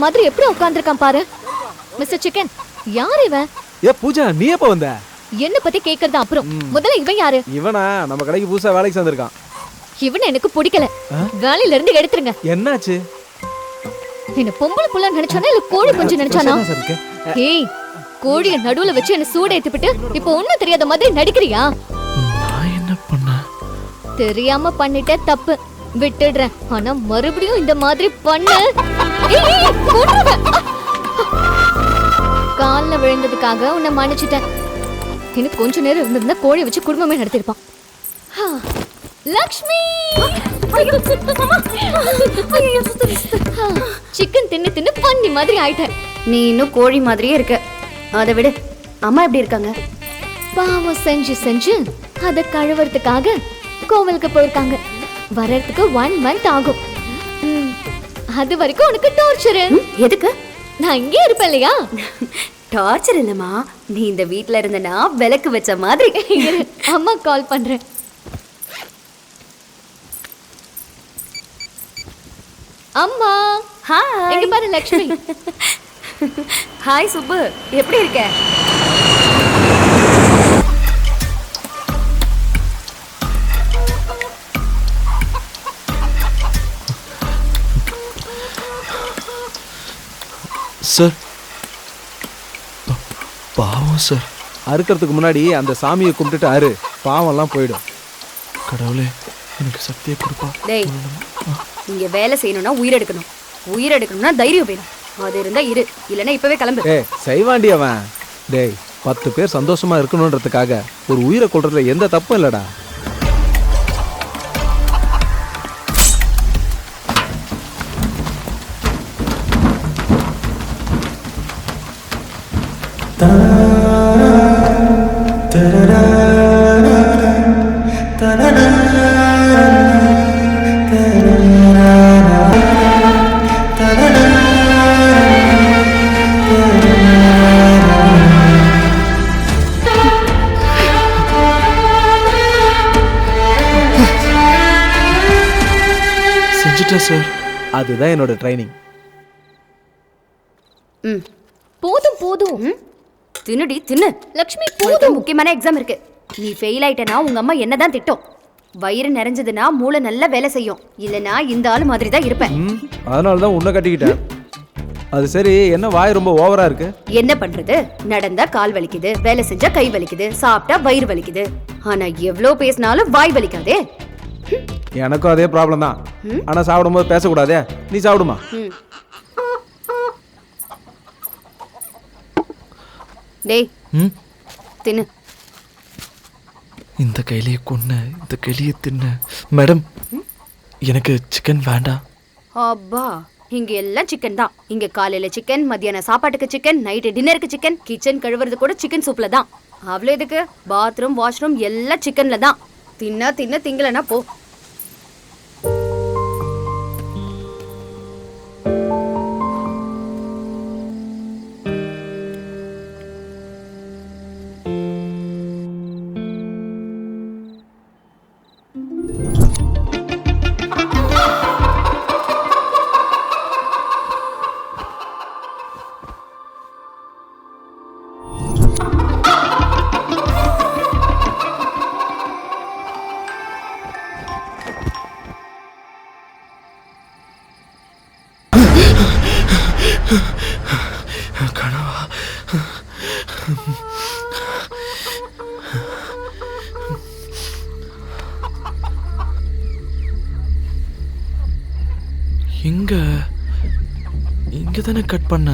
மாதிரி எப்படி உட்கார்ந்திருக்கான் பாரு. மிஸ்டர் சிக்கன், யார் இவன்? ஏ பூஜா, நீ எப்ப வந்த? என்ன பத்தி கேக்குறது அப்புறம், முதல்ல இவன் யாரு? இவனா நம்ம கடைக்கு புதுசா வேலைக்கு சேர்ந்திருக்கான். இவனை எனக்கு பிடிக்கல, வேலையில இருந்து எடுத்துருங்க. என்னாச்சு? என்ன பொம்பளை புள்ள நினைச்சானா இல்ல கோழி குஞ்சு நினைச்சானா? ஏய், கோழிய நடுவுல வச்சு என்ன சூட ஏத்திட்டு இப்போ ஒண்ணும் தெரியாத மாதிரி நடிக்கிறியா? நான் என்ன பண்ண? தெரியாம பண்ணிட்ட தப்பு, விட்டுடுறேன். ஆனா மறுபடியும் இந்த மாதிரி பண்ணு. கால்ல விழுந்ததுக்காக உன்னை மன்னிச்சிட்டேன். இன்னும் கொஞ்ச நேரம் இருந்திருந்தா கோழி வச்சு குடும்பமே நடத்திருப்பான். லக்ஷ்மி, சிக்கன் தின்னு தின்னு பண்ணி மாதிரி ஆயிட்டேன். நீ இன்னும் கோழி மாதிரியே இருக்க. அதை விடு, அம்மா எப்படி இருக்காங்க? பாவம் செஞ்சு செஞ்சு அதை கழுவுறதுக்காக கோவிலுக்கு போயிருக்காங்க. வர்றதுக்கு 1 month ஆகும். அது வரைக்கும் உனக்கு டார்ச்சர். எதுக்கு? நான் இங்கே இருப்பேன் இல்லையா? டார்ச்சர் இல்லம்மா, நீ இந்த வீட்ல இருந்தனா விளக்கு வச்ச மாதிரி. அம்மா கால் பண்றேன். அம்மா, ஹாய். எங்க பாரு லக்ஷ்மி. ஹாய் சுப்பு, எப்படி இருக்க? சார், பாவம் சார். அறுக்கிறதுக்கு முன்னாடி அந்த சாமியை கும்பிட்டுட்டு அறு, பாவம்லாம் போயிடும். கடவுளே, எனக்கு சக்தியை கொடுப்பா. டேய், இங்க வேலை செய்யணும்னா உயிர் எடுக்கணும், உயிர் எடுக்கணும்னா தைரியம் வேணும். அது இருந்தா இரு, இல்லைன்னா இப்பவே கிளம்பு. ஏய் செய்வாண்டி அவன். டேய், 10 பேர் சந்தோஷமா இருக்கணும்ன்றதுக்காக ஒரு உயிரை கொல்றதுல எந்த தப்பும் இல்லடா. செஞ்சுட்டேன் சார். அதுதான் என்னோட ட்ரைனிங். போதும் போதும், தின்னுடி தின்னு. லக்ஷ்மி போதும், போதும். முக்கியமான எக்ஸாம் இருக்கு. நீ ஃபெயில் ஆயிட்டனா உங்க அம்மா என்னதான் திட்டம். வயிறு நிறைஞ்சதுன்னா மூளை நல்லா வேலை செய்யும், இல்லனா இந்த ஆளு மாதிரி தான் இருப்பேன். அதனால தான் உன்னை கட்டிக்கிட்டேன். அது சரி, என்ன வாய் ரொம்ப ஓவரா இருக்கு? என்ன பண்றது, நடந்தா கால் வலிக்குது, வேலை செஞ்சா கை வலிக்குது, சாப்பிட்டா வயிறு வலிக்குது. ஆனா எவ்வளவு பேசினாலும் வாய் வலிக்காதே. எனக்கும் அதே ப்ராப்ளம் தான். ஆனா சாப்பிடும்போது பேசக்கூடாதே. நீ சாப்பிடுமா? டேய், தின்னு. இந்த கையிலேயே கொன்ன, இந்த கையிலேயே தின்ன. மேடம், எனக்கு சிக்கன் வேண்டாம். அப்பா, இங்க எல்லாம் சிக்கன் தான். இங்க காலையில சிக்கன், மத்தியான சாப்பாட்டுக்கு சிக்கன், நைட்டு டின்னருக்கு சிக்கன், கிச்சன் கழுவுறது கூட சிக்கன் சூப்ல தான். அவ்வளோ எதுக்கு? பாத்ரூம், வாஷ்ரூம் எல்லாம் சிக்கன்ல தான். தின்னா தின்ன, திங்கலனா போ. கனவா? இங்க தானே கட் பண்ண.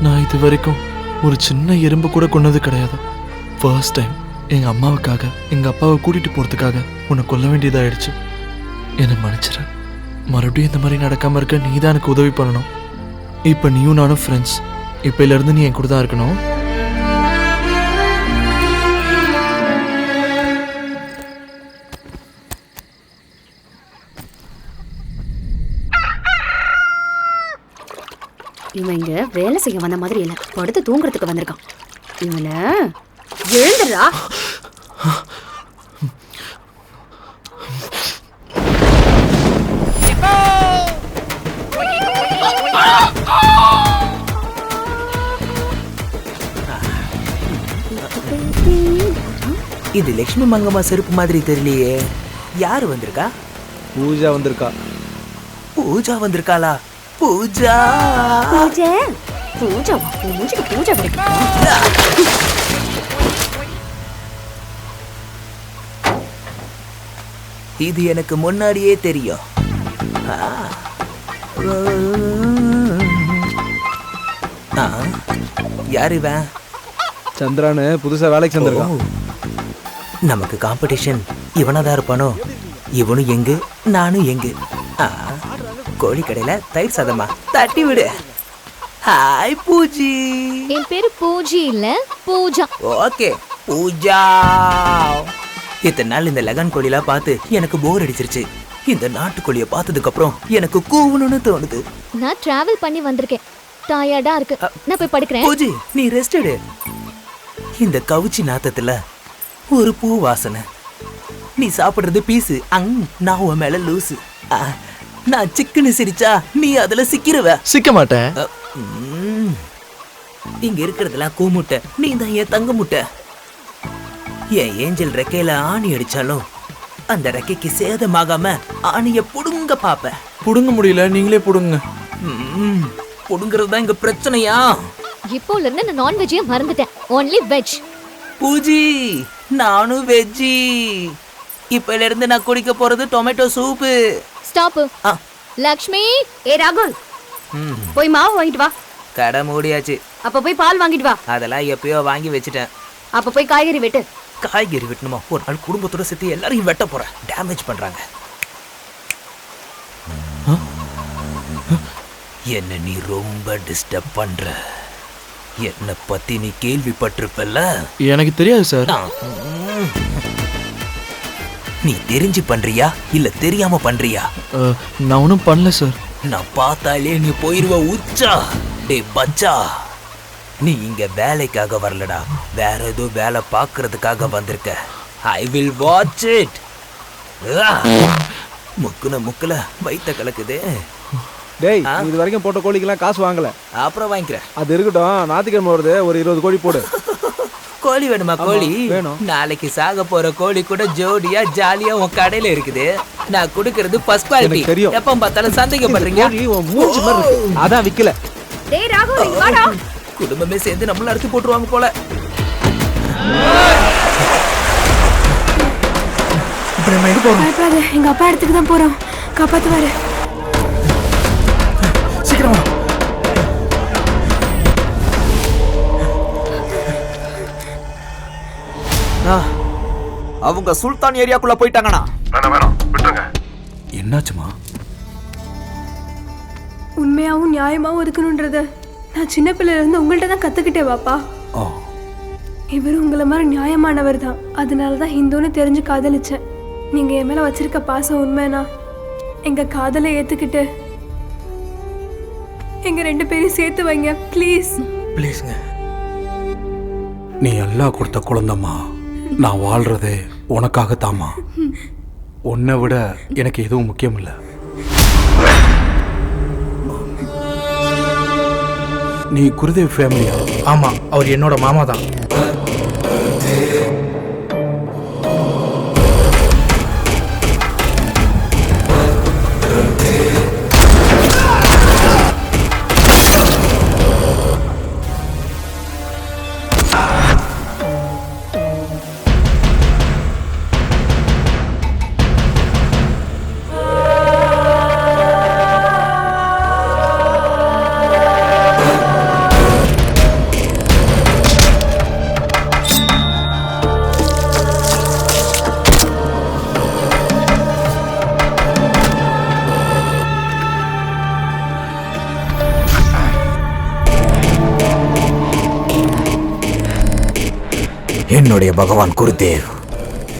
நான் இது வரைக்கும் ஒரு சின்ன எறும்பு கூட கொன்னது கிடையாது. ஃபர்ஸ்ட் டைம் எங்க அம்மாவுக்காக, எங்க அப்பாவை கூட்டிட்டு போறதுக்காக உன்னை கொல்ல வேண்டியதாயிடுச்சு. என்னை மன்னிச்சிட. மறுபடியும் இந்த மாதிரி நடக்காம இருக்க நீ தான் எனக்கு உதவி பண்ணணும். இப்ப நீயும் நானும் ஃப்ரெண்ட்ஸ். இப்பையில இருந்து நீ என் கூட தான் இருக்கணும். இவன் இங்க வேலை செய்ய வந்த மாதிரி இல்ல, படுத்து தூங்குறதுக்கு வந்திருக்கான். இவனை எழுந்துடா. இது லட்சுமி மங்கம்மா செருப்பு மாதிரி தெரியலையே. யாரு வந்திருக்கா? பூஜா வந்திருக்கா. பூஜா வந்திருக்காளா? பூஜா பூஜை பூஜை பூஜைக்கு பூஜை கிடைக்கும். இது எனக்கு முன்னாடியே தெரியும். யாரு இவன்? சந்திரான்னு புதுசா வேலைக்கு சேர்ந்திருக்கான். நமக்கு காம்படிஷன் இவனதான் இருப்பானோ? இவனும் எங்கு நானும் எங்கு. கோழி கடையில தயிர் சாதமா தட்டி விடு. ஹாய் பூஜி. என் பேரு பூஜி இல்ல பூஜா. ஓகே பூஜா. இத்தனை நாள் இந்த லெகன் கோழிலாம் பார்த்து எனக்கு போர் அடிச்சிருச்சு. இந்த நாட்டுக்கோழியை பார்த்ததுக்கு அப்புறம் எனக்கு கூவணும்னு தோணுது. நான் டிராவல் பண்ணி வந்திருக்கேன். டயர்டா இருக்கு. நான் போய் படுக்கிறேன். பூஜி நீ ரெஸ்ட் எடு. இந்த கவுச்சி நாத்தத்துல ஒரு பூ வாசனை. நீ சாப்பிடுறது பீஸு. நான் உன் மேல லூசு. நான் சிக்கன்னு சிரிச்சா நீ அதுல சிக்கிருவ. சிக்க மாட்டேன். இங்க இருக்கிறதெல்லாம் கூமுட்டை. நீ தான் என் தங்க முட்டை. என் ஏஞ்சல் ரெக்கையில ஆணி அடிச்சாலும் அந்த ரெக்கைக்கு சேதமாகாம ஆணிய புடுங்க பாப்ப. புடுங்க முடியல, நீங்களே புடுங்க. புடுங்கிறது தான் இங்க பிரச்சனையா? இப்போல இருந்து நான் நான்வெஜ்ஜே மறந்துட்டேன். Only veg. பூஜி நானும் வெஜ்ஜி. இப்பல இருந்து நான் குடிக்க போறது டொமேட்டோ சூப்பு. ஸ்டாப். லக்ஷ்மி. ஏ ராகுல், போய் மாவு வாங்கிட்டு வா. கடை மூடியாச்சு. அப்ப போய் பால் வாங்கிட்டு வா. அதெல்லாம் எப்பயோ வாங்கி வச்சுட்டேன். அப்ப போய் காய்கறி வெட்டு. காய்கறி வெட்டணுமா? ஒரு நாள் குடும்பத்தோட சேர்த்து எல்லாரையும் வெட்ட போறேன். டேமேஜ் பண்றாங்க. என்ன நீ ரொம்ப டிஸ்டர்ப் பண்ற. என்ன பத்தி நீ கேள்விப்பட்டிருப்பல்ல? எனக்கு தெரியாது சார். நீ தெரிஞ்சு பண்றியா இல்ல தெரியாம பண்றியா? நான் ஒன்றும் பண்ணல சார். நான் பார்த்தாலே நீ போயிருவ உச்சா. டே பச்சா, நீ இங்க வேலைக்காக வரலடா, வேற ஏதோ வேலை பார்க்கறதுக்காக வந்திருக்க. I will watch it. முக்குல வயித்த கலக்குது. டேய், இது வரைக்கும் போட்ட கோழிக்கெல்லாம் காசு வாங்கல. அப்புறம் வாங்கிக்கிறேன். அது இருக்கட்டும். ஞாயிற்றுக்கிழமை வருது, ஒரு 20 கோழி போடு. கோழி வேணுமா? கோழி வேணும். நாளைக்கு சாக போற கோழி கூட ஜோடியா ஜாலியா உன் கடையில இருக்குது. நான் குடுக்கறது ஃபர்ஸ்ட் குவாலிட்டி. தெரியும். எப்ப பார்த்தாலும் சந்தேகப்படுறீங்க. மூஞ்சி மாதிரி இருக்கு. அதான் விக்கல. டேய் ராகுல், இங்க வாடா. குடும்பமே சேர்ந்து நம்மள அடிச்சு போட்டுருவாங்க போல. இப்போ நம்ம எங்க போறோம்? பயப்படாத, எங்க அப்பா இடத்துக்கு தான் போறோம். காப்பாத்துவாரு. சீக்கிரமா. அவங்க சுல்தான் ஏரியாக்குள்ள போயிட்டாங்கண்ணா. வேணாம் விட்டுருங்க. என்னாச்சுமா? உண்மையாவும் நியாயமாவும் இருக்கணும்ன்றத நான் சின்ன பிள்ளையில இருந்து உங்கள்கிட்ட தான் கத்துக்கிட்டேன் பாப்பா. இவரும் உங்களை மாதிரி நியாயமானவர் தான். அதனாலதான் ஹிந்துன்னு தெரிஞ்சு காதலிச்சேன். நீங்க என் மேல வச்சிருக்க பாசம் உண்மைனா எங்க காதலை ஏத்துக்கிட்டு எங்க 2 பேரையும் சேர்த்து வைங்க ப்ளீஸ். ப்ளீஸ்ங்க. நீ எல்லாம் கொடுத்த குழந்தம்மா. நான் வாழ்றதே உனக்காகத்தாம்மா. உன்னை விட எனக்கு எதுவும் முக்கியம் இல்லை. நீ குருதேவ் ஃபேமிலியா? ஆமா, அவர் என்னோட மாமா தான். என்னுடைய பகவான் குருதேவ்